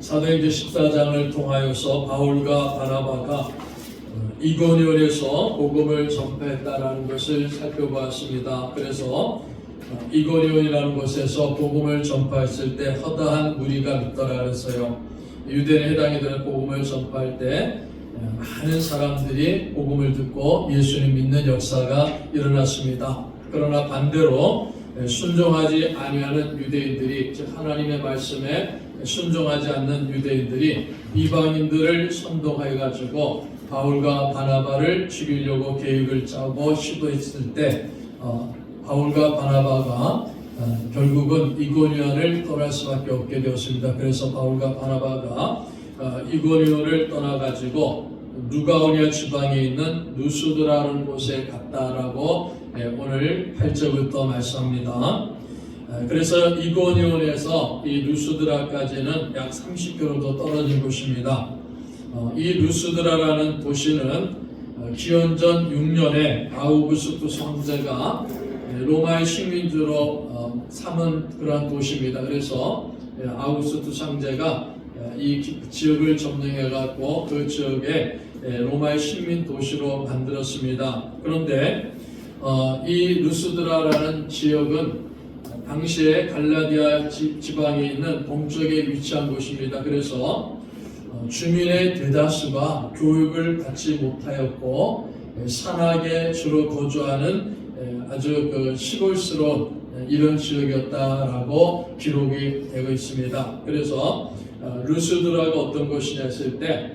사도행전 14장을 통하여서 바울과 바나바가 이고니온에서 복음을 전파했다라는 것을 살펴보았습니다. 그래서 이고니온이라는 곳에서 복음을 전파했을 때 허다한 무리가 믿더라 그랬어요. 유대인에 해당이 되는 복음을 전파할 때 많은 사람들이 복음을 듣고 예수님 믿는 역사가 일어났습니다. 그러나 반대로 순종하지 아니하는 유대인들이, 즉 하나님의 말씀에 순종하지 않는 유대인들이 이방인들을 선동해 가지고 바울과 바나바를 죽이려고 계획을 짜고 시도했을 때 바울과 바나바가 결국은 이고니온을 떠날 수밖에 없게 되었습니다. 그래서 바울과 바나바가 이고니온을 떠나가지고 누가오니아 지방에 있는 누스드라는 곳에 갔다라고 오늘 8절부터 말씀합니다. 그래서 이고니온에서 이 누스드라까지는 약 30km 떨어진 곳입니다. 이 누스드라라는 도시는 기원전 6년에 아우구스투스 황제가 로마의 식민지로 삼은 그러한 도시입니다. 그래서 아우구스투스 황제가 이 지역을 점령해 갖고 그 지역에 로마의 식민 도시로 만들었습니다. 그런데 이 누스드라라는 지역은 당시에 갈라디아 지방에 있는 동쪽에 위치한 곳입니다. 그래서 주민의 대다수가 교육을 받지 못하였고 산악에 주로 거주하는 아주 시골스러운 이런 지역이었다라고 기록이 되고 있습니다. 그래서 루스드라가 어떤 곳이냐 했을 때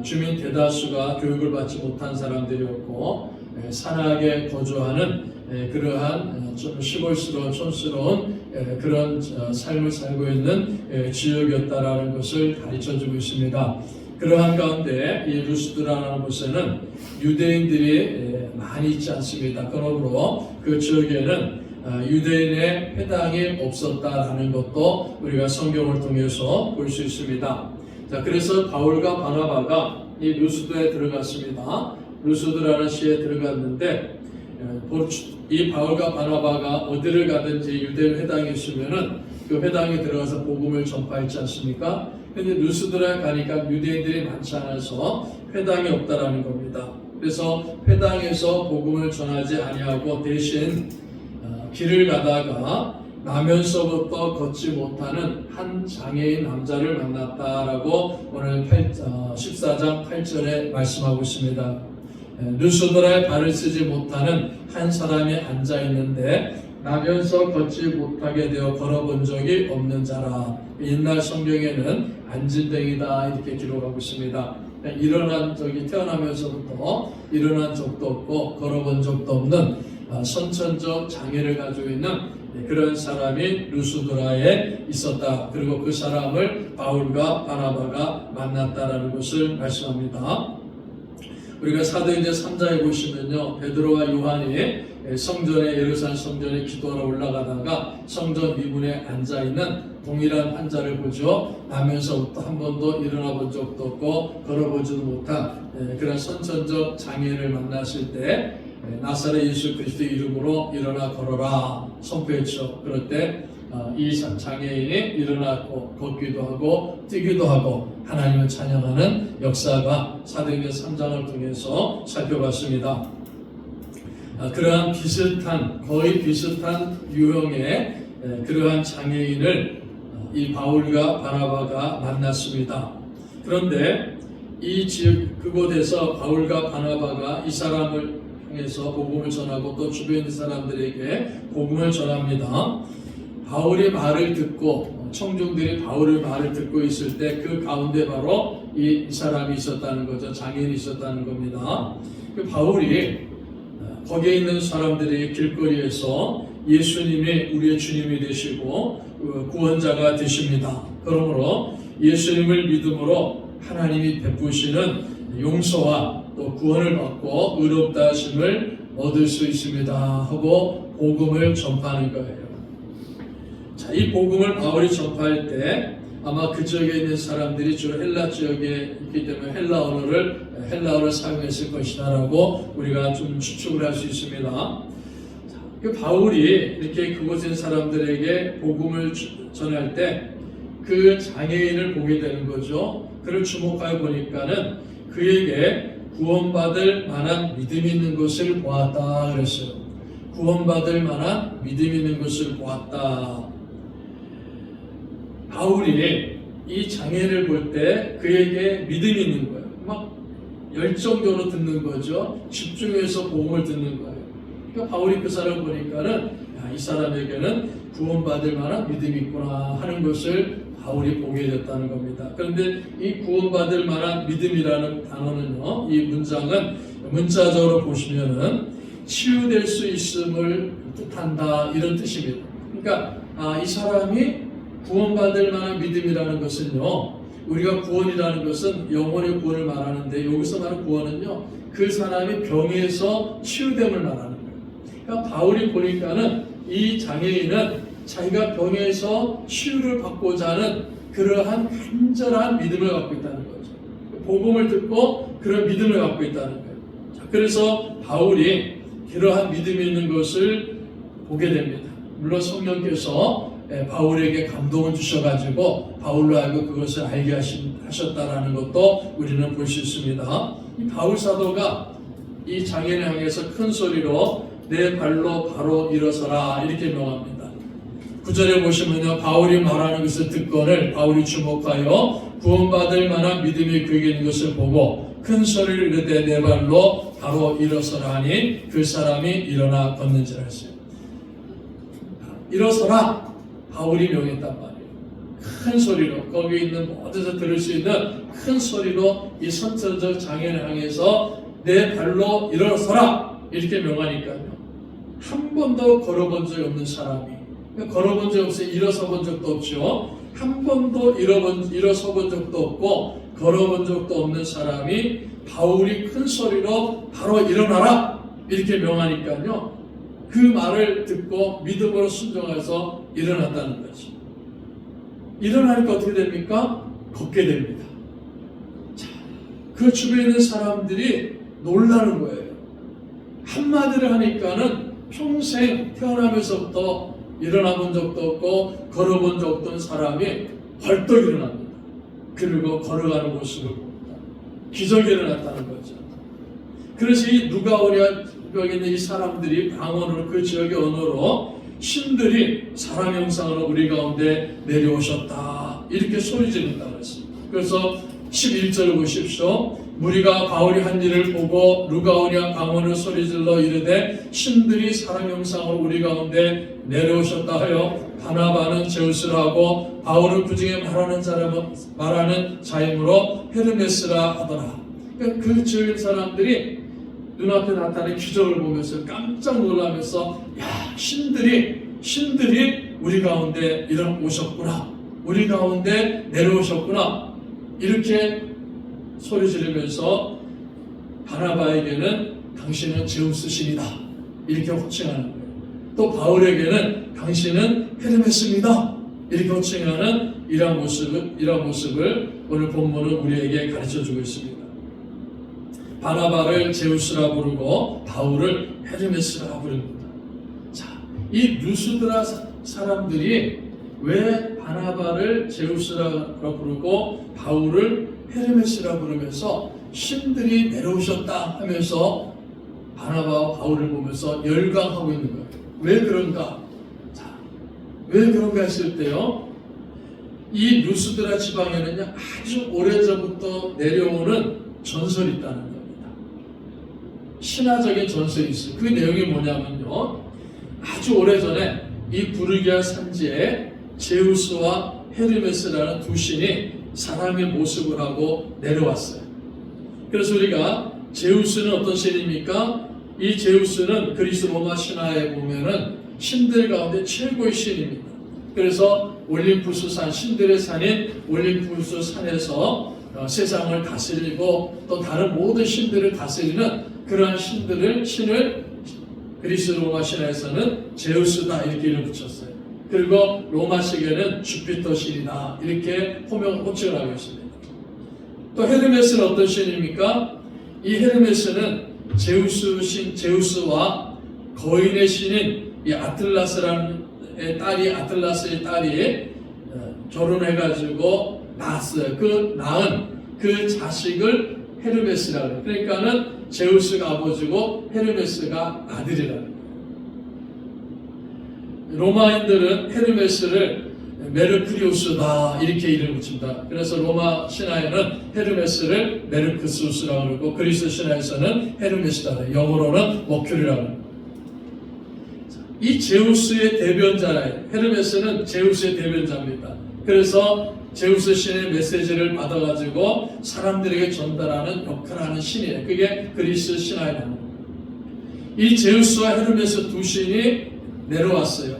주민 대다수가 교육을 받지 못한 사람들이었고 산악에 거주하는 그러한 좀 시골스러운 촌스러운 그런 삶을 살고 있는 지역이었다라는 것을 가르쳐주고 있습니다. 그러한 가운데 이 루스드라라는 곳에는 유대인들이 많이 있지 않습니다. 그러므로 그 지역에는 유대인의 회당이 없었다라는 것도 우리가 성경을 통해서 볼 수 있습니다. 자, 그래서 바울과 바나바가 이 루스드에 들어갔습니다. 루스드라는 시에 들어갔는데 이 바울과 바나바가 어디를 가든지 유대인 회당이 있으면은 그 회당에 들어가서 복음을 전파했지 않습니까? 근데 루스드라에 가니까 유대인들이 많지 않아서 회당이 없다라는 겁니다. 그래서 회당에서 복음을 전하지 아니하고 대신 길을 가다가 나면서부터 걷지 못하는 한 장애인 남자를 만났다라고 오늘 14장 8절에 말씀하고 있습니다. 루스드라에 발을 쓰지 못하는 한 사람이 앉아 있는데 나면서 걷지 못하게 되어 걸어본 적이 없는 자라. 옛날 성경에는 안진뱅이다 이렇게 기록하고 있습니다. 일어난 적이 태어나면서부터 일어난 적도 없고 걸어본 적도 없는 선천적 장애를 가지고 있는 그런 사람이 루스드라에 있었다. 그리고 그 사람을 바울과 바나바가 만났다라는 것을 말씀합니다. 우리가 사도행전 3장에 보시면요, 베드로와 요한이 성전에 예루살렘 성전에 기도하러 올라가다가 성전 미문에 앉아 있는 동일한 환자를 보죠. 나면서부터 한 번도 일어나 본 적도 없고 걸어보지도 못한 그런 선천적 장애인을 만났을 때 나사렛 예수 그리스도 이름으로 일어나 걸어라 선포했죠. 그럴 때 이 장애인이 일어나고 걷기도 하고 뛰기도 하고 하나님을 찬양하는 역사가 사도행전 3장을 통해서 살펴봤습니다. 그러한 거의 비슷한 유형의 그러한 장애인을 이 바울과 바나바가 만났습니다. 그런데 이 지역 그곳에서 바울과 바나바가 이 사람을 향해서 복음을 전하고 또 주변 사람들에게 복음을 전합니다. 바울의 말을 듣고 청중들이 바울의 말을 듣고 있을 때 그 가운데 바로 이 사람이 있었다는 거죠. 장애인이 있었다는 겁니다. 그 바울이 거기에 있는 사람들에게 길거리에서 예수님이 우리의 주님이 되시고 구원자가 되십니다. 그러므로 예수님을 믿음으로 하나님이 베푸시는 용서와 또 구원을 받고 의롭다 하심을 얻을 수 있습니다 하고 복음을 전파하는 거예요. 자, 이 복음을 바울이 전파할 때 아마 그 지역에 있는 사람들이 주로 헬라 지역에 있기 때문에 헬라어를 사용했을 것이다라고 우리가 좀 추측을 할 수 있습니다. 그 바울이 이렇게 그곳에 있는 사람들에게 복음을 전할 때 그 장애인을 보게 되는 거죠. 그를 주목하여 보니까는 그에게 구원받을 만한 믿음이 있는 것을 보았다 그랬어요. 구원받을 만한 믿음이 있는 것을 보았다. 바울이 이 장애인을 볼 때 그에게 믿음이 있는 거예요. 막 열정적으로 듣는 거죠. 집중해서 복음을 듣는 거예요. 그러니까 바울이 그 사람을 보니까는 이 사람에게는 구원받을 만한 믿음이 있구나 하는 것을 바울이 보게 됐다는 겁니다. 그런데 이 구원받을 만한 믿음이라는 단어는요, 이 문장은 문자적으로 보시면은 치유될 수 있음을 뜻한다 이런 뜻입니다. 그러니까 이 사람이 구원받을 만한 믿음이라는 것은요, 우리가 구원이라는 것은 영혼의 구원을 말하는데 여기서 말하는 구원은요, 그 사람이 병에서 치유됨을 말하는 거예요. 그러니까 바울이 보니까는 이 장애인은 자기가 병에서 치유를 받고자 하는 그러한 간절한 믿음을 갖고 있다는 거죠. 복음을 듣고 그런 믿음을 갖고 있다는 거예요. 자, 그래서 바울이 그러한 믿음이 있는 것을 보게 됩니다. 물론 성령께서 바울에게 감동을 주셔가지고 바울로 하여금 그것을 알게 하셨다라는 것도 우리는 볼 수 있습니다. 이 바울 사도가 이 장애인을 향해서 큰 소리로 내 발로 바로 일어서라 이렇게 명합니다. 9절에 보시면요, 바울이 말하는 것을 듣거늘 바울이 주목하여 구원받을 만한 믿음이 그에게 있는 것을 보고 큰 소리를 이르되 내 발로 바로 일어서라 하니 그 사람이 일어나 걷는지라 했어요. 일어서라 바울이 명했단 말이에요. 큰 소리로 거기 있는 모든 데서 들을 수 있는 큰 소리로 이 선천적 장애인을 향해서 내 발로 일어서라 이렇게 명하니까요, 한 번도 걸어본 적이 없는 사람이, 걸어본 적 없어요. 일어서본 적도 없죠. 한 번도 일어서본 적도 없고 걸어본 적도 없는 사람이 바울이 큰 소리로 바로 일어나라 이렇게 명하니까요, 그 말을 듣고 믿음으로 순종해서 일어났다는 거죠. 일어나니까 어떻게 됩니까? 걷게 됩니다. 자, 그 주변에 있는 사람들이 놀라는 거예요. 한마디를 하니까는 평생 태어나면서부터 일어나본 적도 없고 걸어본 적도 없던 사람이 벌떡 일어납니다. 그리고 걸어가는 모습을 봅니다. 기적이 일어났다는 거죠. 그래서 이 누가오냐 여기 있는 이 사람들이 방언으로 그 지역의 언어로 신들이 사람 형상으로 우리 가운데 내려오셨다 이렇게 소리 지른다고 했습니다. 그래서 11절을 보십시오. 무리가 바울이 한 일을 보고 루가오냐 방언으로 소리질러 이르되 신들이 사람 형상으로 우리 가운데 내려오셨다 하여 바나바는 제우스라 하고 바울을 그중에 말하는 자임으로 헤르메스라 하더라. 그러니까 그 지역의 사람들이 눈앞에 나타난 기적을 보면서 깜짝 놀라면서 야, 신들이 우리 가운데 오셨구나, 우리 가운데 내려오셨구나 이렇게 소리 지르면서 바나바에게는 당신은 제우스 신이다 이렇게 호칭하는 거예요. 또 바울에게는 당신은 헤르메스입니다 이렇게 호칭하는 이러한 모습을 오늘 본문은 우리에게 가르쳐주고 있습니다. 바나바를 제우스라 부르고 바울을 헤르메스라 부릅니다. 자, 이 루스드라 사람들이 왜 바나바를 제우스라 부르고 바울을 헤르메스라 부르면서 신들이 내려오셨다 하면서 바나바와 바울을 보면서 열광하고 있는 거예요. 왜 그런가? 자, 왜 그런가 했을 때요, 이 루스드라 지방에는요 아주 오래전부터 내려오는 전설이 있다는 겁니다. 신화적인 전설이 있어요. 그 내용이 뭐냐면요, 아주 오래전에 이 부르기아 산지에 제우스와 헤르메스라는 두 신이 사람의 모습을 하고 내려왔어요. 그래서 우리가 제우스는 어떤 신입니까? 이 제우스는 그리스 로마 신화에 보면은 신들 가운데 최고의 신입니다. 그래서 올림푸스 산, 신들의 산인 올림푸스 산에서 세상을 다스리고 또 다른 모든 신들을 다스리는 그러한 신을 그리스 로마 신화에서는 제우스다 이렇게 이름 붙였어요. 그리고 로마식에는 주피터 신이다 이렇게 호칭을 하고 있습니다. 또 헤르메스는 어떤 신입니까? 이 헤르메스는 제우스와 거인의 신인 이 아틀라스의 딸이 결혼해가지고 낳았어요. 그 낳은 그 자식을 헤르메스라고 해요. 그러니까는 제우스가 아버지고 헤르메스가 아들이라는 거예요. 로마인들은 헤르메스를 메르크리우스다 이렇게 이름을 붙입니다. 그래서 로마 신화에는 헤르메스를 메르크스우스라고 그러고 그리스 신화에서는 헤르메스다. 영어로는 머큐리라고 합니다. 이 제우스의 대변자예요. 헤르메스는 제우스의 대변자입니다. 그래서 제우스 신의 메시지를 받아가지고 사람들에게 전달하는 역할을 하는 신이에요. 그게 그리스 신화에 나옵니다. 이 제우스와 헤르메스 두 신이 내려왔어요.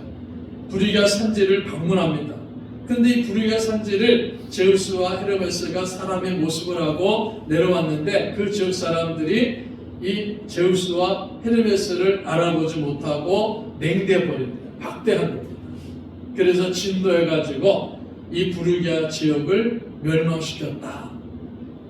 브리기아 산지를 방문합니다. 근데 이 브리기아 산지를 제우스와 헤르메스가 사람의 모습을 하고 내려왔는데 그 지역 사람들이 이 제우스와 헤르메스를 알아보지 못하고 냉대해 버립니다. 박대한 겁니다. 그래서 진도해가지고 이 브리기아 지역을 멸망시켰다.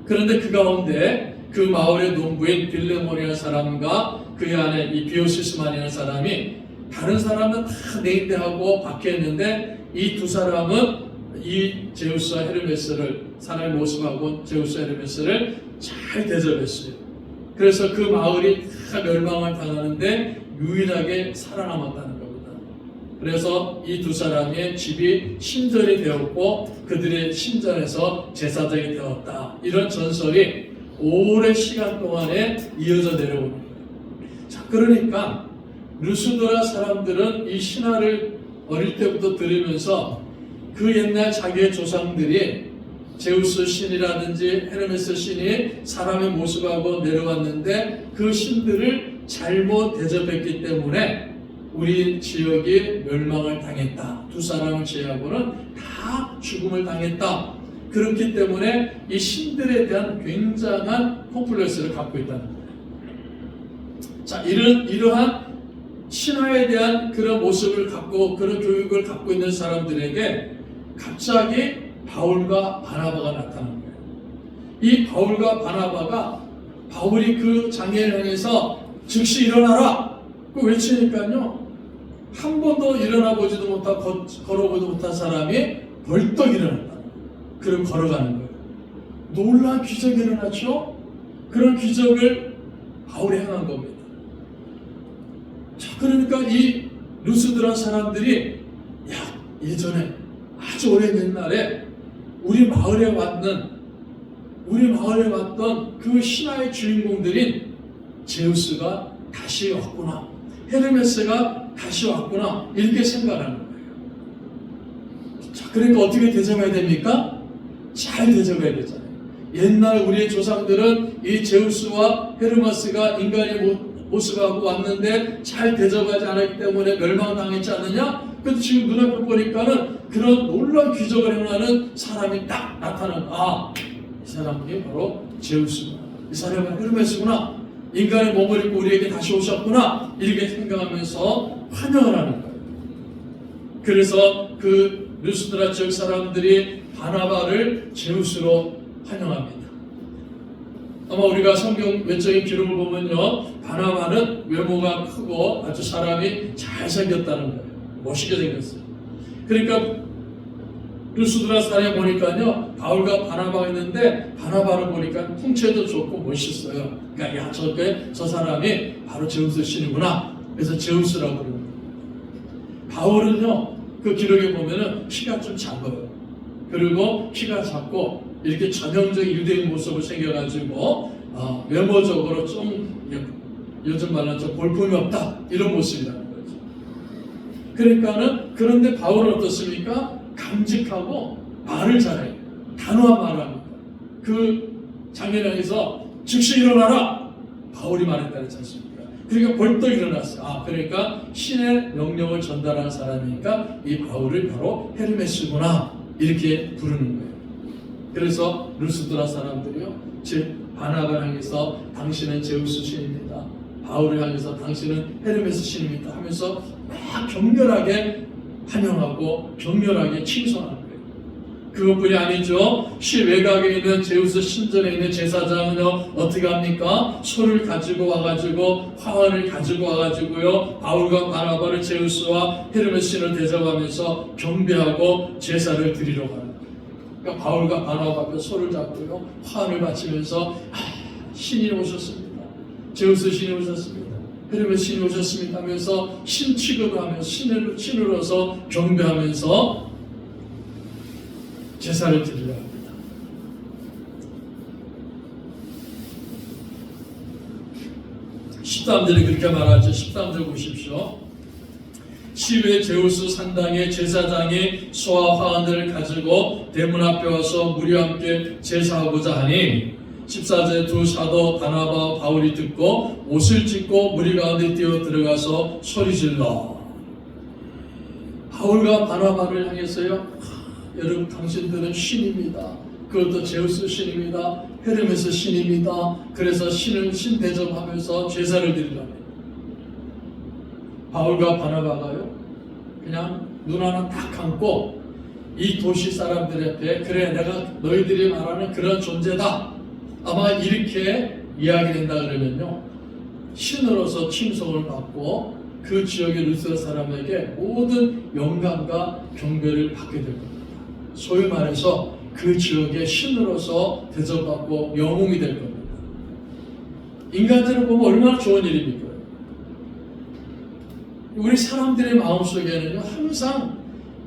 그런데 그 가운데 그 마을의 농부인 빌레몬이라는 사람과 그의 아내 이 비오시스만이라는 사람이 다른 사람은 다 냉대하고 박해했는데 이 두 사람은 이 제우스와 헤르메스를 사람의 모습하고 제우스와 헤르메스를 잘 대접했어요. 그래서 그 마을이 다 멸망을 당하는데 유일하게 살아남았다는 겁니다. 그래서 이 두 사람의 집이 신전이 되었고 그들의 신전에서 제사장이 되었다. 이런 전설이 오랜 시간 동안에 이어져 내려오는 거예요. 자, 그러니까 루스드라 사람들은 이 신화를 어릴 때부터 들으면서 그 옛날 자기의 조상들이 제우스 신이라든지 헤르메스 신이 사람의 모습하고 내려왔는데 그 신들을 잘못 대접했기 때문에 우리 지역이 멸망을 당했다. 두 사람을 제외하고는 다 죽음을 당했다. 그렇기 때문에 이 신들에 대한 굉장한 콤플렉스를 갖고 있다는 거예요. 자, 이러한 신화에 대한 그런 모습을 갖고 그런 교육을 갖고 있는 사람들에게 갑자기 바울과 바나바가 나타난 거예요. 이 바울과 바나바가 바울이 그 장애를 향해서 즉시 일어나라! 그 외치니까요. 한 번도 일어나 보지도 못하고 걸어보지도 못한 사람이 벌떡 일어났다. 그럼 걸어가는 거예요. 놀라운 기적이 일어났죠? 그런 기적을 바울이 행한 겁니다. 자, 그러니까 이 루스드라 사람들이 예전에 아주 오랜 옛날에 우리 마을에 왔던 그 신화의 주인공들인 제우스가 다시 왔구나, 헤르메스가 다시 왔구나 이렇게 생각하는 거예요. 자, 그러니까 어떻게 대접해야 됩니까? 잘 대접해야 되잖아요. 옛날 우리의 조상들은 이 제우스와 헤르메스가 인간의 모습하고 왔는데 잘 대접하지 않았기 때문에 멸망당했지 않느냐? 근데 지금 눈앞에 보니까는 그런 놀라운 기적을 행하는 사람이 딱 나타난, 이 사람이 바로 제우스구나, 이 사람은 헤르메스구나, 인간의 몸을 입고 우리에게 다시 오셨구나 이렇게 생각하면서 환영을 하는 거예요. 그래서 그 루스드라 지역 사람들이 바나바를 제우스로 환영합니다. 아마 우리가 성경 외적인 기록을 보면요, 바나바는 외모가 크고 아주 사람이 잘생겼다는 거예요. 멋있게 생겼어요. 그러니까 루스드라 사람에 보니까요, 바울과 바나바가 있는데 바나바를 보니까 풍채도 좋고 멋있어요. 그러니까 저 사람이 바로 제우스 신이구나. 그래서 제우스라고 부릅니다. 바울은요, 그 기록에 보면은 키가 좀 작아요. 그리고 키가 작고 이렇게 전형적인 유대인 모습을 생겨가지고 외모적으로 좀 요즘 말로 좀 볼품이 없다 이런 모습이라는 거죠. 그러니까는 그런데 바울은 어떻습니까? 강직하고 말을 잘해요. 단호한 말을 합니다. 그 장례장에서 즉시 일어나라! 바울이 말했다 그랬지 않습니까? 그러니까 벌떡 일어났어요. 그러니까 신의 명령을 전달하는 사람이니까 이 바울을 바로 헤르메스구나 이렇게 부르는 거예요. 그래서 루스드라 사람들이요, 즉 바나바를 향해서 당신은 제우스 신입니다, 바울을 향해서 당신은 헤르메스 신입니다 하면서 막 격렬하게 환영하고 격렬하게 칭송하는 거예요. 그것뿐이 아니죠. 시외곽에 있는 제우스 신전에 있는 제사장은요 어떻게 합니까? 소를 가지고 와가지고 화환을 가지고 와가지고요 바울과 바나바를 제우스와 헤르메스 신을 대접하면서 경배하고 제사를 드리러 가는 거예요. 그러니까 바울과 바나바 앞에 소를 잡고요 화환을 바치면서 신이 오셨습니다. 제우스 신이 오셨습니다. 헤르메스 신이 오셨습니다 하면서 신 취급을 하면서 신으로서 경배하면서 제사를 드리려 합니다. (13절에) 그렇게 말하죠. 13절 보십시오. 시외 제우스 상당의 제사장이 소와 화환들을 가지고 대문 앞에 와서 무리와 함께 제사하고자 하니 14절에 두 사도 바나바와 바울이 듣고 옷을 찢고 무리 가운데 뛰어 들어가서 소리질러 바울과 바나바를 향해서요 여러분 당신들은 신입니다. 그것도 제우스 신입니다. 헤르메스 신입니다. 그래서 신을 신 대접하면서 제사를 드리라고 해요. 바울과 바나바가요 그냥 눈 하나 딱 감고 이 도시 사람들 앞에 그래 내가 너희들이 말하는 그런 존재다 아마 이렇게 이야기된다 그러면요 신으로서 칭송을 받고 그 지역의 루스드 사람에게 모든 영광과 경배를 받게 될 겁니다. 소위 말해서 그 지역의 신으로서 대접받고 영웅이 될 겁니다. 인간들을 보면 얼마나 좋은 일입니까? 우리 사람들의 마음속에는요 항상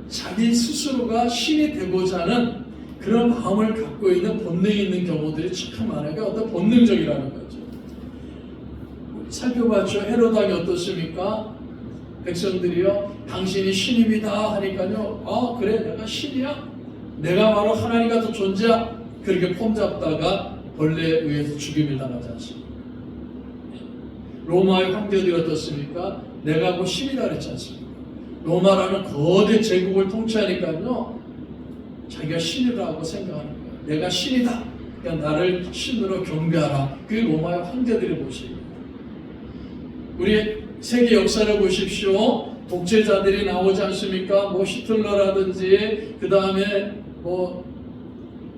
자기 스스로가 신이 되고자 하는 그런 마음을 갖고 있는 본능이 있는 경우들이 참 많아요. 어떤 본능적이라는 거죠. 살펴봤죠. 헤롯 왕이 어떻습니까? 백성들이요 당신이 신입니다 하니까요 아 그래 내가 신이야? 내가 바로 하나님 같은 존재야. 그렇게 폼 잡다가 벌레에 의해서 죽임을 당하지 않습니까? 로마의 황제들이 어떻습니까? 내가 뭐 신이다 그랬지 않습니까? 로마라는 거대 제국을 통치하니까요 자기가 신이라고 생각하는 거예요. 내가 신이다. 그러니까 나를 신으로 경배하라. 그게 로마의 황제들의 모습입니다. 우리 세계 역사를 보십시오. 독재자들이 나오지 않습니까? 뭐 히틀러라든지 그 다음에 뭐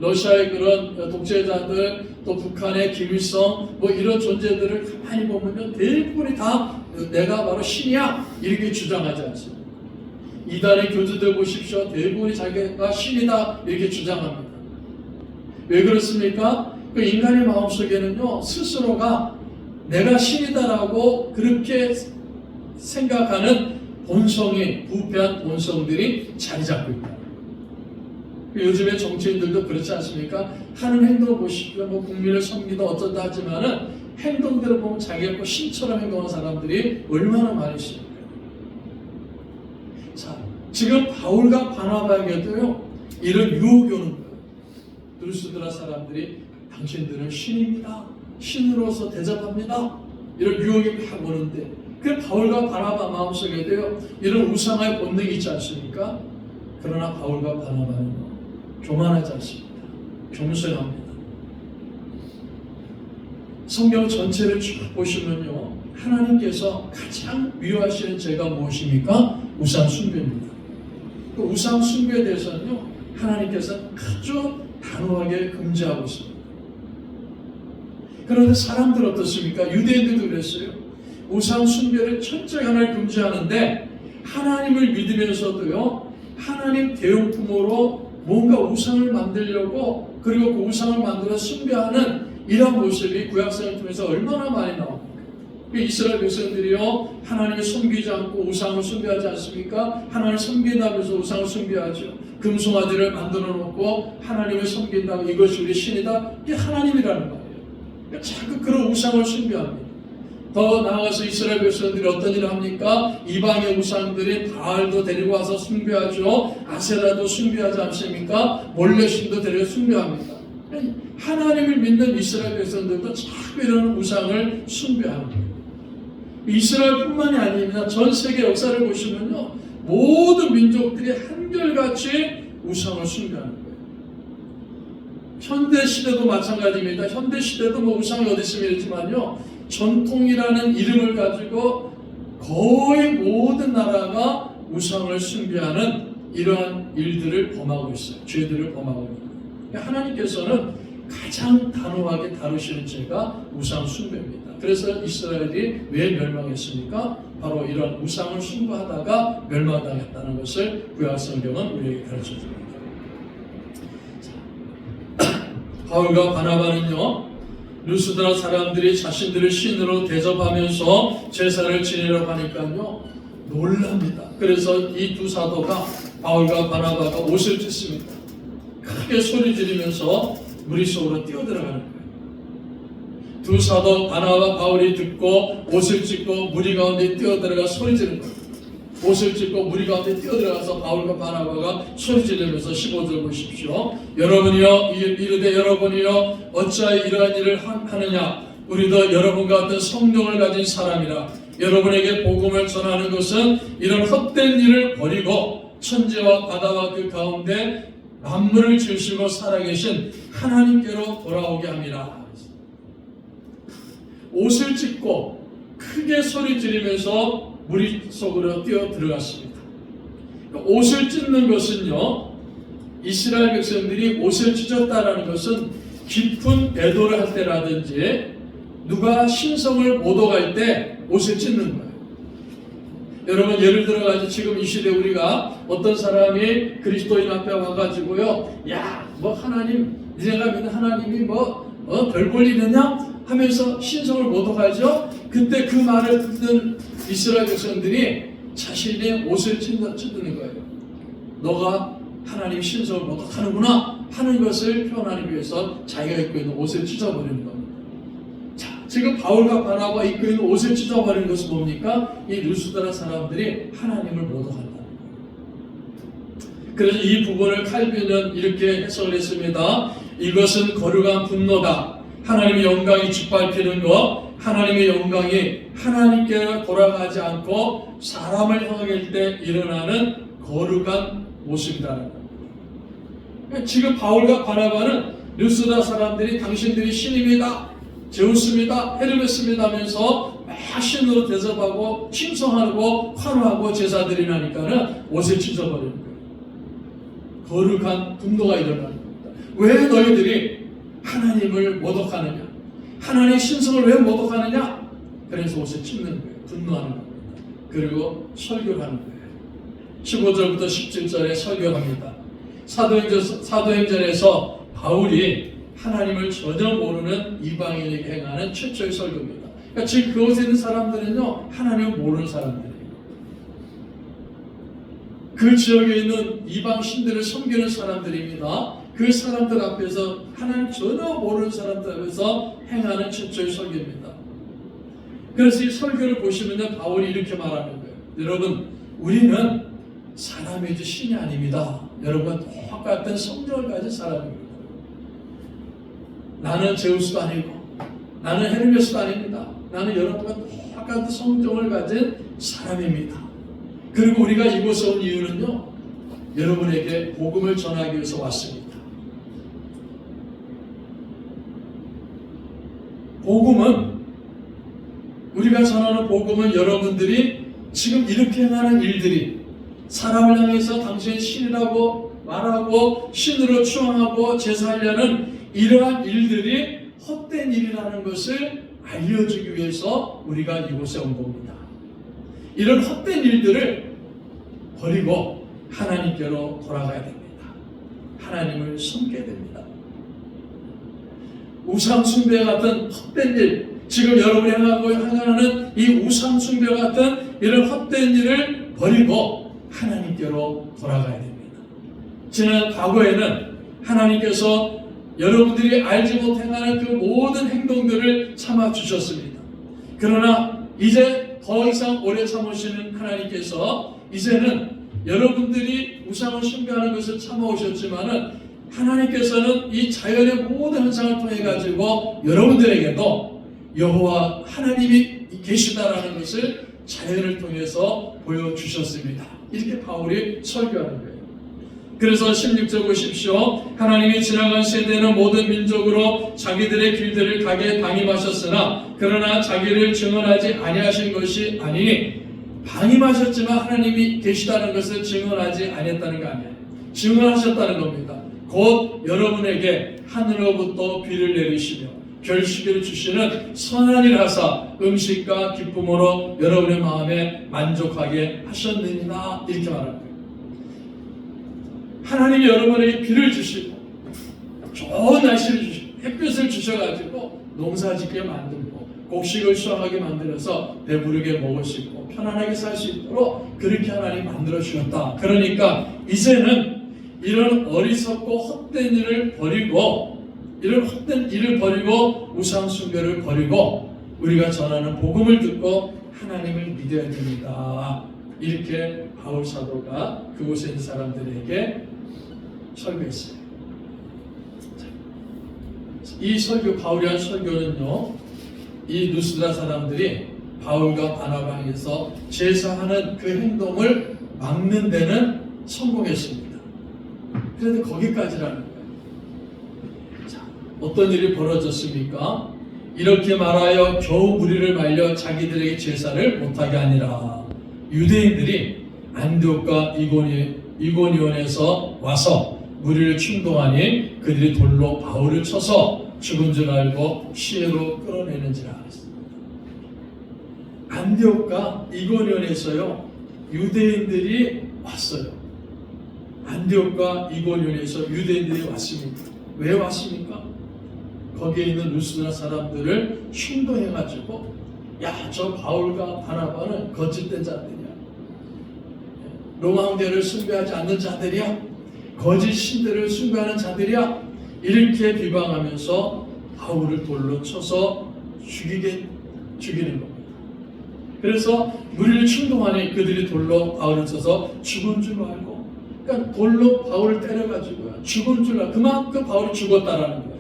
러시아의 그런 독재자들 또 북한의 김일성 뭐 이런 존재들을 가만히 보면요 대부분이 다 내가 바로 신이야 이렇게 주장하지 않습니다. 이단의 교주들 보십시오. 대부분이 자기가 신이다 이렇게 주장합니다. 왜 그렇습니까? 그 인간의 마음속에는요 스스로가 내가 신이다라고 그렇게 생각하는 본성이 부패한 본성들이 자리 잡고 있다. 요즘에 정치인들도 그렇지 않습니까? 하는 행동을 보시면 뭐 국민을 섬기다 어쩐다 하지만은 행동들을 보면 자기가 꼭 신처럼 행동하는 사람들이 얼마나 많이 있습니까? 자, 지금 바울과 바나바에게도요 이런 유혹이 오는 거예요. 루스드라 사람들이 당신들은 신입니다. 신으로서 대접합니다. 이런 유혹이 막 오는데 그 바울과 바나바 마음속에도요 이런 우상의 본능이 있지 않습니까? 그러나 바울과 바나바는 교만하지 않습니다. 겸손합니다. 성경 전체를 쭉 보시면요 하나님께서 가장 미워하시는 죄가 무엇입니까? 우상 숭배입니다. 그 우상 숭배에 대해서는요 하나님께서 아주 단호하게 금지하고 있습니다. 그런데 사람들 어떻습니까? 유대인들도 그랬어요. 우상 숭배를 철저히 하나님 금지하는데 하나님을 믿으면서도요 하나님 대용품으로 뭔가 우상을 만들려고 그리고 그 우상을 만들어 숭배하는 이런 모습이 구약성을 통해서 얼마나 많이 나옵니까? 이스라엘 백성들이요 하나님을 섬기지 않고 우상을 숭배하지 않습니까? 하나님을 섬긴다면서 우상을 숭배하죠. 금송아지를 만들어 놓고 하나님을 섬긴다고 이것이 우리 신이다. 이게 하나님이라는 거예요. 자꾸 그런 우상을 숭배합니다. 더 나아가서 이스라엘 백성들이 어떤 일을 합니까? 이방의 우상들이 바알도 데리고 와서 숭배하죠. 아세라도 숭배하지 않습니까? 몰레신도 데리고 숭배합니다. 하나님을 믿는 이스라엘 백성들도 자꾸 이런 우상을 숭배하는 거예요. 이스라엘뿐만이 아닙니다. 전 세계 역사를 보시면요 모든 민족들이 한결같이 우상을 숭배하는 거예요. 현대 시대도 마찬가지입니다. 현대 시대도 뭐 우상이 어디 있으면 이렇지만요 전통이라는 이름을 가지고 거의 모든 나라가 우상을 숭배하는 이러한 일들을 범하고 있어요. 죄들을 범하고 있는. 하나님께서는 가장 단호하게 다루시는 죄가 우상 숭배입니다. 그래서 이스라엘이 왜 멸망했습니까? 바로 이런 우상을 숭배하다가 멸망당했다는 것을 구약 성경은 우리에게 가르쳐줍니다. 바울과 바나바는요, 루스드라 사람들이 자신들을 신으로 대접하면서 제사를 지내려고 하니까요 놀랍니다. 그래서 이 두 사도가, 바울과 바나바가 옷을 찢습니다. 크게 소리 지르면서 무리 속으로 뛰어들어가는 거예요. 두 사도 바나바 바울이 듣고 옷을 찢고 무리 가운데 뛰어들어가 소리 지르는 거예요. 옷을 찢고 무리 가운데 뛰어들어가서 바울과 바나바가 소리 지르면서 15절 보십시오. 여러분이여 이르되 여러분이여 어찌하여 이러한 일을 하느냐. 우리도 여러분과 같은 성령을 가진 사람이라. 여러분에게 복음을 전하는 것은 이런 헛된 일을 버리고 천지와 바다와 그 가운데 만물을 지으시고 살아계신 하나님께로 돌아오게 합니다. 옷을 찢고 크게 소리 지르면서 무리 속으로 뛰어 들어갔습니다. 옷을 찢는 것은요, 이스라엘 백성들이 옷을 찢었다라는 것은 깊은 애도를 할 때라든지 누가 신성을 모독할 때 옷을 찢는 거예요. 여러분, 예를 들어가지고 지금 이 시대 우리가 어떤 사람이 그리스도인 앞에 와가지고요, 야, 뭐 하나님, 니네가 믿는 하나님이 별 볼 있느냐 하면서 신성을 모독하죠. 그때 그 말을 듣는 이스라엘 백성들이 자신의 옷을 찢는 거예요. 너가 하나님 신성을 모독하는구나 하는 것을 표현하기 위해서 자기가 입고 있는 옷을 찢어버리는 겁니다. 자, 지금 바울과 바나바가 입고 있는 옷을 찢어버리는 것은 뭡니까? 이 루스드라 사람들이 하나님을 모독한다는 거예요. 그래서 이 부분을 칼빈은 이렇게 해석을 했습니다. 이것은 거룩한 분노다. 하나님의 영광이 짓밟히는 것, 하나님의 영광이 하나님께 돌아가지 않고 사람을 향할 때 일어나는 거룩한 모습이라는 거예요. 지금 바울과 바나바는 루스드라 사람들이 당신들이 신입니다, 제우스입니다, 헤르메스입니다 하면서 막 신으로 대접하고 칭송하고 환호하고 제사드리니까는 옷을 찢어버리는 거예요. 거룩한 분노가 일어나는 겁니다. 왜 너희들이 하나님을 모독하느냐? 하나님의 신성을 왜 모독하느냐? 그래서 옷을 찢는 거예요. 분노하는 겁니다. 그리고 설교를 하는 거예요. 15절부터 17절에 설교합니다. 사도행전에서 바울이 하나님을 전혀 모르는 이방인에게 행하는 최초의 설교입니다. 그러니까 지금 그곳에 있는 사람들은요, 하나님을 모르는 사람들이에요. 그 지역에 있는 이방 신들을 섬기는 사람들입니다. 그 사람들 앞에서, 하나님 전혀 모르는 사람들 앞에서 행하는 최초의 설교입니다. 그래서 이 설교를 보시면요, 바울이 이렇게 말하는 거예요. 여러분, 우리는 사람이지 신이 아닙니다. 여러분과 똑같은 성령을 가진 사람입니다. 나는 제우스도 아니고 나는 헤르메스도 아닙니다. 나는 여러분과 똑같은 성령을 가진 사람입니다. 그리고 우리가 이곳에 온 이유는요, 여러분에게 복음을 전하기 위해서 왔습니다. 복음은, 우리가 전하는 복음은 여러분들이 지금 이렇게 행하는 일들이, 사람을 향해서 당신이 신이라고 말하고 신으로 추앙하고 제사하려는 이러한 일들이 헛된 일이라는 것을 알려주기 위해서 우리가 이곳에 온 겁니다. 이런 헛된 일들을 버리고 하나님께로 돌아가야 됩니다. 하나님을 섬겨야 됩니다. 우상 숭배 같은 헛된 일, 지금 여러분이 행하는 이 우상 숭배 같은 이런 헛된 일을 버리고 하나님께로 돌아가야 됩니다. 지난 과거에는 하나님께서 여러분들이 알지 못하는 그 모든 행동들을 참아주셨습니다. 그러나 이제 더 이상 오래 참으시는 하나님께서 이제는 여러분들이 우상을 숭배하는 것을 참아오셨지만은 하나님께서는 이 자연의 모든 현상을 통해 가지고 여러분들에게도 여호와 하나님이 계시다라는 것을 자연을 통해서 보여주셨습니다. 이렇게 바울이 설교하는 거예요. 그래서 16절 보십시오. 하나님이 지나간 세대는 모든 민족으로 자기들의 길들을 가게 방임하셨으나 그러나 자기를 증언하지 아니하신 것이 아니니 방임하셨지만 하나님이 계시다는 것을 증언하지 않았다는 거 아니에요. 증언하셨다는 겁니다. 곧 여러분에게 하늘로부터 비를 내리시며 결실을 주시는 선한 일 하사 음식과 기쁨으로 여러분의 마음에 만족하게 하셨느니라, 이렇게 말합니다. 하나님이 여러분에게 비를 주시고 좋은 날씨를 주시고 햇빛을 주셔가지고 농사짓게 만들고 곡식을 수확하게 만들어서 배부르게 먹을 수 있고 편안하게 살 수 있도록 그렇게 하나님 만들어 주셨다. 그러니까 이제는 이런 어리석고 헛된 일을 버리고, 이런 헛된 일을 버리고 우상 숭배를 버리고 우리가 전하는 복음을 듣고 하나님을 믿어야 됩니다. 이렇게 바울 사도가 그곳에 있는 사람들에게 설교했어요. 이 설교, 바울이 한 설교는요, 이 루스드라 사람들이 바울과 바나바에서 제사하는 그 행동을 막는 데는 성공했습니다. 그런데 거기까지라는 거예요. 자, 어떤 일이 벌어졌습니까? 이렇게 말하여 겨우 무리를 말려 자기들에게 제사를 못하게 하니라. 유대인들이 안디옥과 이고니온에서 와서 무리를 충동하니 그들이 돌로 바울을 쳐서 죽은 줄 알고 시내로 끌어내는지라 하였습니다. 안디옥과 이고니온에서요, 유대인들이 왔어요. 안디옥과 이고니온에서 유대인들이 왔습니다. 왜 왔습니까? 거기에 있는 루스드라 사람들을 충동해가지고, 야, 저 바울과 바나바는 거짓된 자들이야, 로마 황제를 숭배하지 않는 자들이야, 거짓 신들을 숭배하는 자들이야, 이렇게 비방하면서 바울을 돌로 쳐서 죽이는 겁니다. 그래서 무리를 충동하니 그들이 돌로 바울을 쳐서 죽은 줄 알고, 그러니까 돌로 바울을 때려가지고요, 죽은 줄 알고, 그만큼 바울이 죽었다라는 거예요.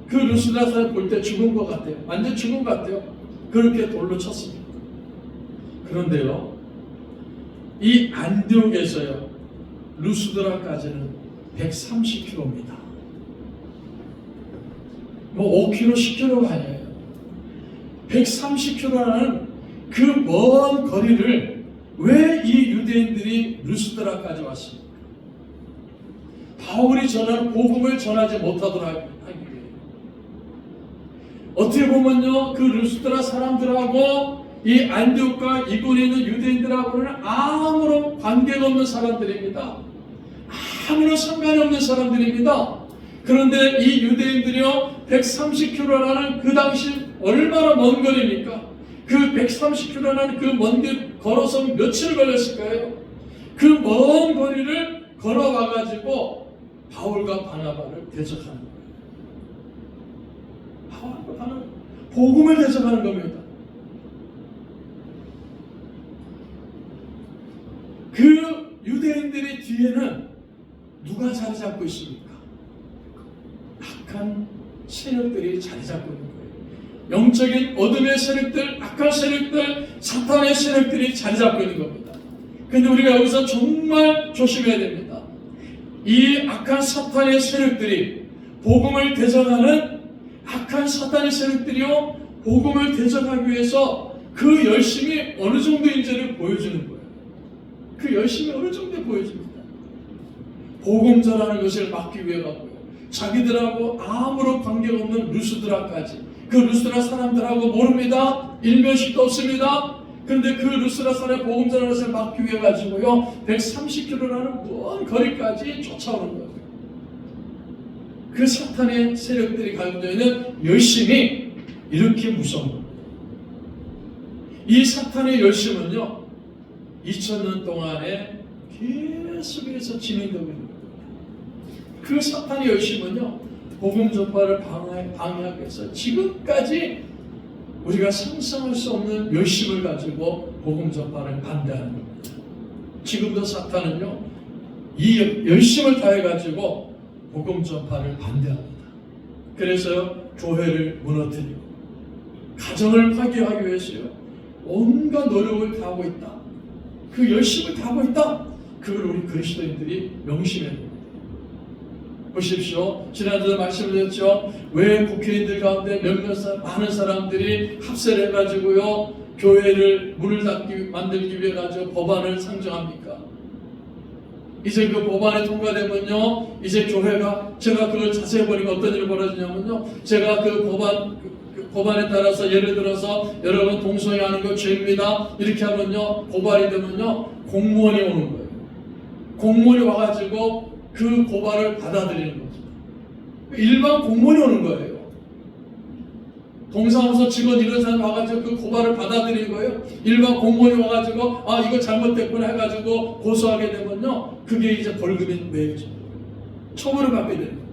그 루스드라 사람 볼 때 죽은 것 같아요. 완전 죽은 것 같아요. 그렇게 돌로 쳤습니다. 그런데요, 이 안디옥에서요, 루스드라까지는 130km입니다. 뭐 5km, 10km가 아니에요. 130km라는 그 먼 거리를 왜 이 유대인들이 루스드라까지 왔습니까? 바울이 전하는 복음을 전하지 못하도록 하기 위해. 어떻게 보면요, 그 루스드라 사람들하고 이 안디옥과 이곳에 있는 유대인들하고는 아무런 관계가 없는 사람들입니다. 아무런 상관이 없는 사람들입니다. 그런데 이 유대인들이요, 130km라는 그 당시 얼마나 먼 거리입니까? 그 130km라는 그 먼 길 걸어서 며칠 걸렸을까요? 그 먼 거리를 걸어와가지고 바울과 바나바를 대적하는 거예요. 바울과 바나바, 복음을 대적하는 겁니다. 그 유대인들의 뒤에는 누가 자리 잡고 있습니까? 악한 세력들이 자리 잡고 있는 거예요. 영적인 어둠의 세력들, 악한 세력들, 사탄의 세력들이 자리 잡고 있는 겁니다. 그런데 우리가 여기서 정말 조심해야 됩니다. 이 악한 사탄의 세력들이, 복음을 대적하는 악한 사탄의 세력들이요, 복음을 대적하기 위해서 그 열심이 어느 정도인지를 보여주는 거예요. 그 열심이 어느 정도 보여줍니다. 복음 전하는 것을 막기 위해 가고요, 자기들하고 아무런 관계가 없는 루스드라까지, 그 루스드라 사람들하고 모릅니다. 일면식도 없습니다. 그런데 그 루스드라 사람의 복음 전하는 것을 막기 위해 가지고요, 130km라는 먼 거리까지 쫓아오는 거예요. 그 사탄의 세력들이 가지고 있는 열심이 이렇게 무서운 겁니다. 이 사탄의 열심은요, 2000년 동안에 계속해서 진행되고 있는 겁니다. 그 사탄의 열심은요, 복음 전파를 방해하기 위해서 지금까지 우리가 상상할 수 없는 열심을 가지고 복음 전파를 반대하는 겁니다. 지금도 사탄은요, 이 열심을 다해 가지고 복음 전파를 반대합니다. 그래서 교회를 무너뜨리고 가정을 파괴하기 위해서요, 온갖 노력을 다하고 있다. 그 열심을 다하고 있다. 그걸 우리 그리스도인들이 명심해야 됩니다. 보십시오. 지난주에 말씀드렸죠. 왜 국회의원들 가운데 많은 사람들이 합세를 해가지고요, 교회를 문을 만들기 위해 가지고 법안을 상정합니까? 이제 그 법안이 통과되면요, 이제 교회가, 제가 그걸 자세히 보니까 어떤 일이 벌어지냐면요, 제가 그 법안에 따라서 예를 들어서 여러분 동성애하는 거 죄입니다 이렇게 하면요, 고발이 되면요, 공무원이 오는 거예요. 공무원이 와가지고 그 고발을 받아들이는 거죠. 일반 공무원이 오는 거예요. 동사무소 직원 이런 사람 와가지고 그 고발을 받아들이는 거예요. 일반 공무원이 와가지고 이거 잘못됐구나 해가지고 고소하게 되면요, 그게 이제 벌금이 매겨져요. 처벌을 받게 됩니다.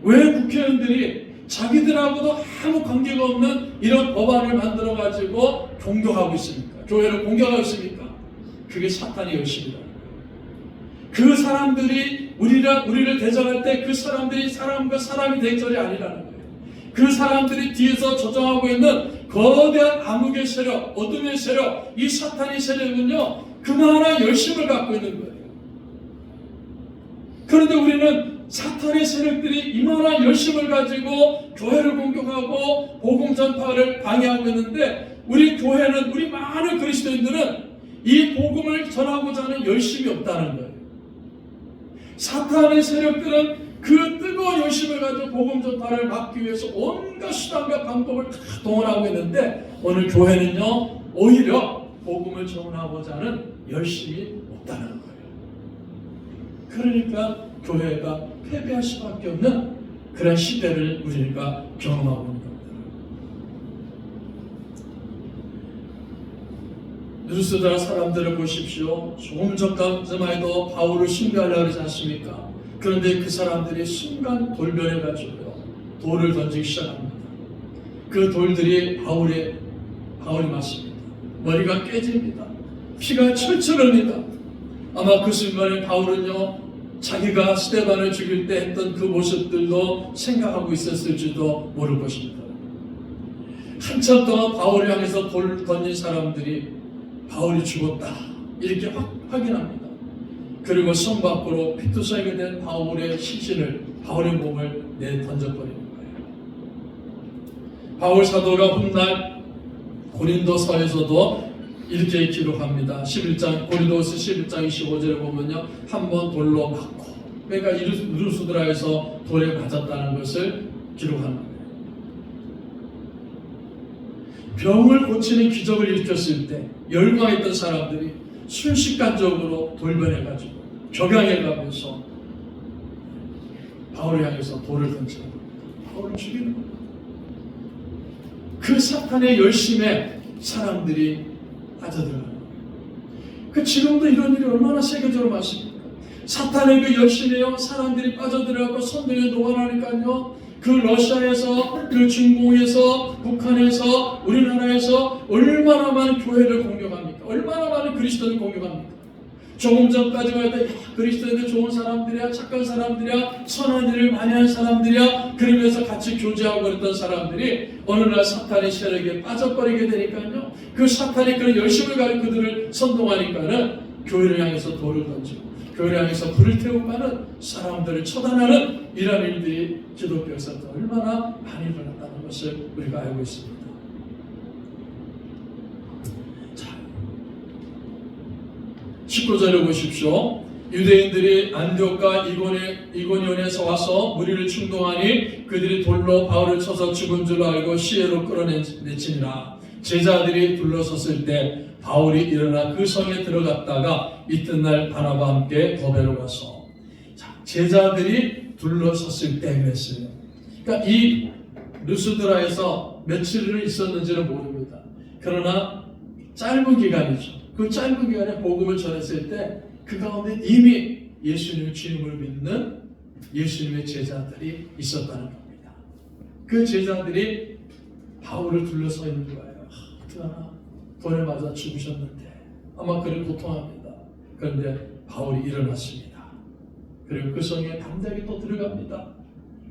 왜 국회의원들이 자기들하고도 아무 관계가 없는 이런 법안을 만들어가지고 공격하고 있습니까? 교회를 공격하고 있습니까? 그게 사탄의 열심이다. 그 사람들이 우리를 대적할 때 그 사람들이 사람과 사람이 대결이 아니라는 거예요. 그 사람들이 뒤에서 조정하고 있는 거대한 암흑의 세력, 어둠의 세력, 이 사탄의 세력은요, 그만한 열심을 갖고 있는 거예요. 그런데 우리는 사탄의 세력들이 이만한 열심을 가지고 교회를 공격하고 복음 전파를 방해하고 있는데, 우리 교회는, 우리 많은 그리스도인들은 이 복음을 전하고자 하는 열심이 없다는 거예요. 사탄의 세력들은 그 뜨거운 열심을 가지고 복음 전파를 막기 위해서 온갖 수단과 방법을 다 동원하고 있는데, 오늘 교회는요, 오히려 복음을 전하고자 하는 열심이 없다는 거예요. 그러니까 교회가 패배할 수밖에 없는 그런 시대를 우리가 경험하고 있는 겁니다. 누스드라 사람들을 보십시오. 조금 전까지만 해도 바울을 숭배하려고 그러지 않습니까? 그런데 그 사람들이 순간 돌변해가지고요, 돌을 던지기 시작합니다. 그 돌들이 바울이 맞습니다. 머리가 깨집니다. 피가 철철 흘립니다. 아마 그 순간에 바울은요, 자기가 스데반을 죽일 때 했던 그 모습들도 생각하고 있었을지도 모를 것입니다. 한참 동안 바울을 향해서 돌 던진 사람들이 바울이 죽었다 이렇게 확인합니다. 그리고 성 밖으로 피투성이게 된 바울의 시신을, 바울의 몸을 던져버리는 거예요. 바울 사도가 훗날 고린도서에서도 이렇게 기록합니다. 11장, 고린도서 11장 25절에 보면요, 한번 돌로 맞고, 그러니까 루스드라에서 돌에 맞았다는 것을 기록하는 거예요. 병을 고치는 기적을 일으켰을 때 열광했던 사람들이 순식간적으로 돌변해가지고 격양해가면서 바울을 향해서 돌을 던지는 겁니다. 바울을 죽이는 겁니다. 그 사탄의 열심에 사람들이 빠져들어가는 거예요. 지금도 이런 일이 얼마나 세계적으로 많습니까? 사탄의 그 열심에요, 사람들이 빠져들어가고 선동에 녹아나니까요, 그 러시아에서, 그 중공에서, 북한에서, 우리나라에서 얼마나 많은 교회를 공격합니까? 얼마나 많은 그리스도를 공격합니까? 조금 전까지만 해도 그리스도인들 좋은 사람들이야, 착한 사람들이야, 선한 일을 많이 하는 사람들이야, 그러면서 같이 교제하고 그랬던 사람들이 어느 날 사탄의 세력에 빠져버리게 되니까요, 그 사탄이 그런 열심을 가지고 그들을 선동하니까는 교회를 향해서 돌을 던지고 교회를 향해서 불을 태우고 가는 사람들을 처단하는 이런 일들이 기독교 역사에서 얼마나 많이 일어났다는 것을 우리가 알고 있습니다. 자, 19절을 보십시오. 유대인들이 안디옥과 이고니온에서 와서 무리를 충동하니 그들이 돌로 바울을 쳐서 죽은 줄 알고 시내로 끌어내치니라. 제자들이 둘러섰을 때 바울이 일어나 그 성에 들어갔다가 이튿날 바나바와 함께 더베로 가서, 제자들이 둘러섰을 때 그랬어요. 그러니까 이 루스드라에서 며칠을 있었는지는 모릅니다. 그러나 짧은 기간이죠. 그 짧은 기간에 복음을 전했을 때 그 가운데 이미 예수님의 주님을 믿는 예수님의 제자들이 있었다는 겁니다. 그 제자들이 바울을 둘러서 있는 거예요. 어떡하나, 돌에 맞아 죽으셨는데 아마 그를 고통합니다. 그런데 바울이 일어났습니다. 그리고 그 성에 담대하게 또 들어갑니다.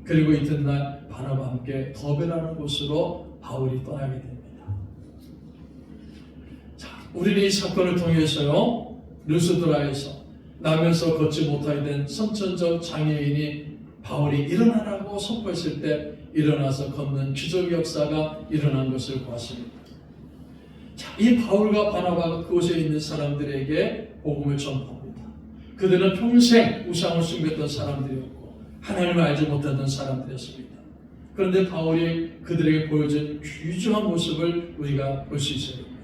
그리고 이튿날 바나바와 함께 더베라는 곳으로 바울이 떠나게 됩니다. 자, 우리는 이 사건을 통해서요, 루스드라에서 나면서 걷지 못하게 된 선천적 장애인이 바울이 일어나라고 선포했을 때 일어나서 걷는 기적 역사가 일어난 것을 보았습니다. 자, 이 바울과 바나바가 그곳에 있는 사람들에게 복음을 전파합니다. 그들은 평생 우상을 숭배했던 사람들이었고 하나님을 알지 못했던 사람들이었습니다. 그런데 바울이 그들에게 보여준 귀중한 모습을 우리가 볼 수 있어야 됩니다.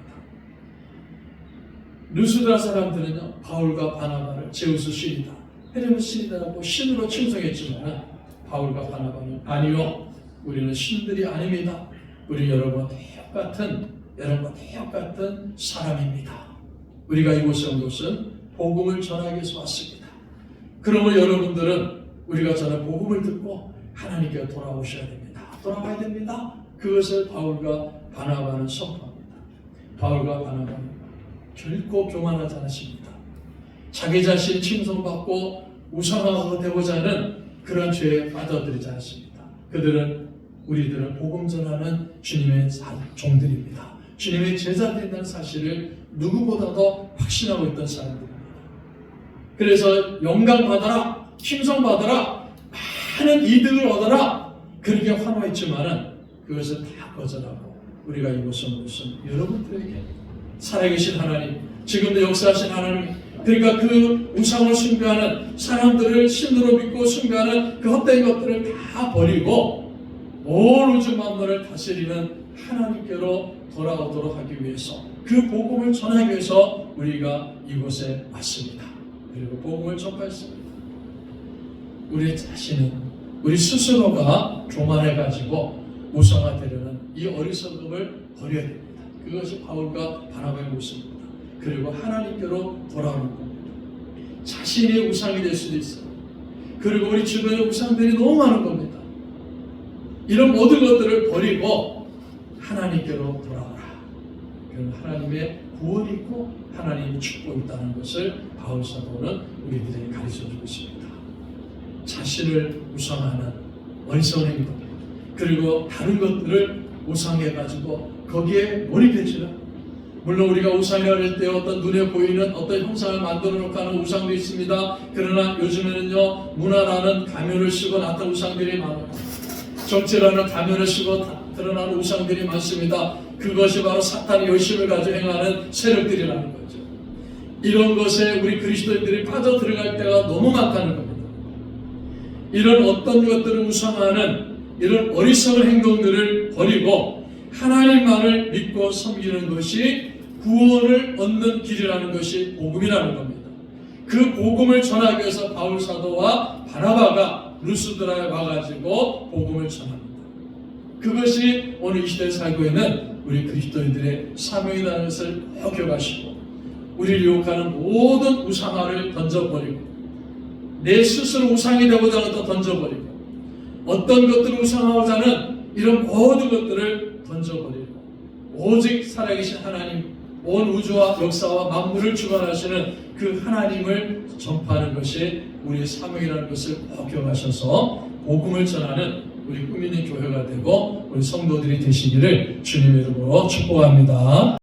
루스드라 사람들은요, 바울과 바나바를 제우스 신이다, 헤르메스 신이다라고 신으로 칭송했지만 바울과 바나바는 아니요, 우리는 신들이 아닙니다. 우리 여러분과 똑같은 사람입니다. 우리가 이곳에 온 것은 복음을 전하기 위해서 왔습니다. 그러면 여러분들은 우리가 전한 복음을 듣고 하나님께 돌아오셔야 됩니다. 돌아와야 됩니다. 그것을 바울과 바나바는 선포합니다. 바울과 바나바는 결코 교만하지 않으십니다. 자기 자신 칭송받고 우상화가 되고자 하는 그런 죄에 빠져들이지 않습니다. 우리들은 복음 전하는 주님의 종들입니다. 주님의 제자들이라는 사실을 누구보다도 확신하고 있던 사람들입니다. 그래서 영광 받아라, 칭송 받아라, 많은 이득을 얻어라, 그렇게 환호했지만은 그것을 다 거절하고 우리가 이곳은 무슨 여러분들에게 살아계신 하나님, 지금도 역사하신 하나님, 그러니까 그 우상을 숭배하는 사람들을 신으로 믿고 숭배하는 그 헛된 것들을 다 버리고 온 우주 만물을 다스리는 하나님께로 돌아오도록 하기 위해서, 그 복음을 전하기 위해서 우리가 이곳에 왔습니다. 그리고 복음을 전파했습니다. 우리 자신은, 우리 스스로가 교만해가지고 우상화되려는 이 어리석음을 버려야 됩니다. 그것이 바울과 바나바의 모습입니다. 그리고 하나님께로 돌아오는 겁니다. 자신이 우상이 될 수도 있어요. 그리고 우리 주변에 우상들이 너무 많은 겁니다. 이런 모든 것들을 버리고 하나님께로 돌아오라. 그럼 하나님의 구원이 있고 하나님의 축복이 있다는 것을 바울 사도는 우리들에게 가르쳐주고 있습니다. 자신을 우상하는 어리석은 행동, 그리고 다른 것들을 우상해가지고 거기에 몰입해지는, 물론 우리가 우상이라고 할 때 어떤 눈에 보이는 어떤 형상을 만들어 놓고 하는 우상도 있습니다. 그러나 요즘에는요, 문화라는 가면을 쓰고 나타난 우상들이 많아요. 정치라는 가면을 쓰고 드러나는 우상들이 많습니다. 그것이 바로 사탄의 열심을 가지고 행하는 세력들이라는 거죠. 이런 것에 우리 그리스도인들이 빠져들어갈 때가 너무 많다는 겁니다. 이런 어떤 것들을 우상하는 이런 어리석은 행동들을 버리고 하나님만을 믿고 섬기는 것이 구원을 얻는 길이라는 것이 복음이라는 겁니다. 그 복음을 전하기 위해서 바울 사도와 바나바가 루스드라에 와가지고 복음을 전합니다. 그것이 오늘 이 시대에 살고 있는 우리 그리스도인들의 사명이라는 것을 꼭 기억하시고, 우리를 유혹하는 모든 우상화를 던져버리고, 내 스스로 우상이 되고자 하는 것도 던져버리고, 어떤 것들을 우상하고자 하는 이런 모든 것들을 던져버리고, 오직 살아계신 하나님, 온 우주와 역사와 만물을 주관하시는 그 하나님을 전파하는 것이 우리의 사명이라는 것을 꼭 기억하셔서 복음을 전하는 우리 꿈 있는 교회가 되고 우리 성도들이 되시기를 주님의 이름으로 축복합니다.